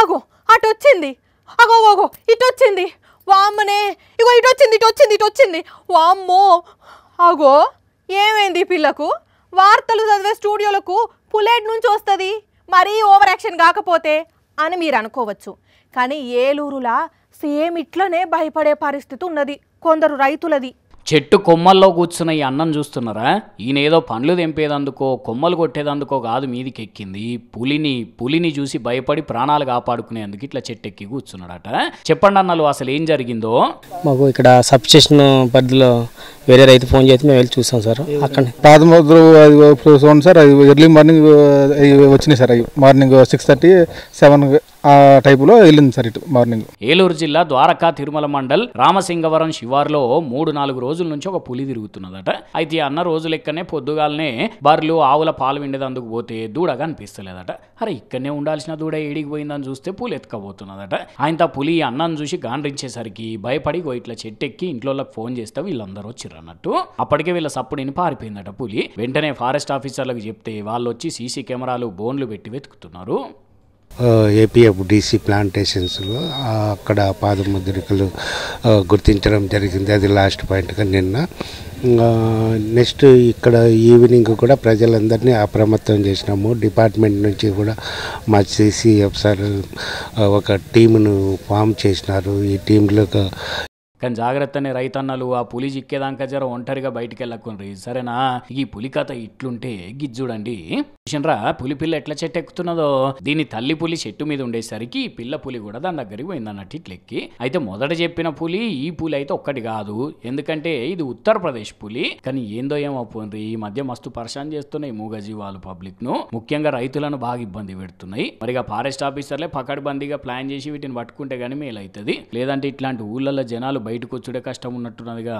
అగో అటు వచ్చింది, అగో అగో ఇటు వచ్చింది, వామ్మనే ఇగో ఇటు వచ్చింది ఇటు వచ్చింది ఇటు వచ్చింది, వామ్మో అగో ఏమైంది పిల్లకు? వార్తలు చదివే స్టూడియోలకు పులేట్ నుంచి వస్తుంది, మరీ ఓవర్ యాక్షన్ కాకపోతే అని మీరు అనుకోవచ్చు. కానీ ఏలూరులా సేమ్ ఇట్లనే భయపడే పరిస్థితి ఉన్నది కొందరు రైతులది. చెట్టు కొమ్మల్లో కూర్చున్న ఈ అన్నం చూస్తున్నారా? ఈయనేదో పండ్లు తెంపేదందుకో కొమ్మలు కొట్టేదందుకో కాదు మీదికి ఎక్కింది. పులిని చూసి భయపడి ప్రాణాలు కాపాడుకునేందుకు ఇట్లా చెట్టు ఎక్కి కూర్చున్నాడట. చెప్పండి అన్నలు అసలు ఏం జరిగిందో. మాకు ఇక్కడ సబ్ స్టేషన్ పరిధిలో వేరే రైతు ఫోన్ చేసి మేము వెళ్ళి చూసాం సార్. అక్కడ పాదమోద్రు చూడండి సార్, అది ఎర్లీ మార్నింగ్ వచ్చినాయి సార్. అవి మార్నింగ్ 6:30, 7 ఆ టైపులో వెళ్ళింది సార్ ఇటు మార్నింగ్. ఏలూరు జిల్లా ద్వారకా తిరుమల మండల్ రామసింగవరం శివార్లో 3-4 రోజుల నుంచి ఒక పులి తిరుగుతున్నదట. అయితే అన్న రోజు లెక్కనే పొద్దుగాలనే బర్రెలు ఆవుల పాలు విండేదందుకు పోతే దూడగా అనిపిస్తలేదట. అరే ఇక్కడనే ఉండాల్సిన దూడ ఏడికి పోయిందని చూస్తే పులి ఎత్తుకపోతున్నదట. ఆయనతో పులి అన్నం చూసి గాండ్రించేసరికి భయపడి ఇట్లా చెట్టెక్కి ఇంట్లోకి ఫోన్ చేస్తే వీళ్ళందరూ వచ్చిర్రు అన్నట్టు. అప్పటికే వీళ్ళ సప్పుడిని పారిపోయిందట పులి. వెంటనే ఫారెస్ట్ ఆఫీసర్లకు చెప్తే వాళ్ళు వచ్చి సీసీ కెమెరాలు బోన్లు పెట్టి వెతుకుతున్నారు. ఏపీఎఫ్డిసి ప్లాంటేషన్స్లో అక్కడ పాదముద్రికలు గుర్తించడం జరిగింది. అది లాస్ట్ పాయింట్గా నిన్న. నెక్స్ట్ ఇక్కడ ఈవినింగ్ కూడా ప్రజలందరినీ అప్రమత్తం చేసినాము. డిపార్ట్మెంట్ నుంచి కూడా మా సిసిఎఫ్ సార్ ఒక టీమును ఫామ్ చేసినారు. ఈ టీంలో కానీ జాగ్రత్తనే రైతన్నలు, ఆ పులి చిక్కేదాకా జర ఒంటరిగా బయటికి వెళ్ళకుండ్రి సరేనా. ఈ పులి కథ ఇట్లుంటే గిజ్ చూడండి. చూసినరా పులి పిల్ల ఎట్లా చెట్టు ఎక్కుతున్నదో. దీని తల్లి పులి చెట్టు మీద ఉండేసరికి పిల్ల పులి కూడా దాని దగ్గరికి పోయిందన్నట్టు ఇట్లెక్కి. అయితే మొదట చెప్పిన పులి ఈ పులి అయితే ఒక్కటి కాదు, ఎందుకంటే ఇది ఉత్తరప్రదేశ్ పులి. కానీ ఏందో ఏమో పోన్రి ఈ మధ్య మస్తు పరేషాన్ చేస్తున్నాయి మూగజీవాలు పబ్లిక్ ను, ముఖ్యంగా రైతులను బాగా ఇబ్బంది పెడుతున్నాయి. మరిగా ఫారెస్ట్ ఆఫీసర్లే పకడ్బందీగా ప్లాన్ చేసి వీటిని పట్టుకుంటే గానీ మేలవుతుంది. లేదంటే ఇట్లాంటి ఊళ్ళల్లో జనాలు బయటకు వచ్చుడే కష్టం ఉన్నట్టున్నదిగా.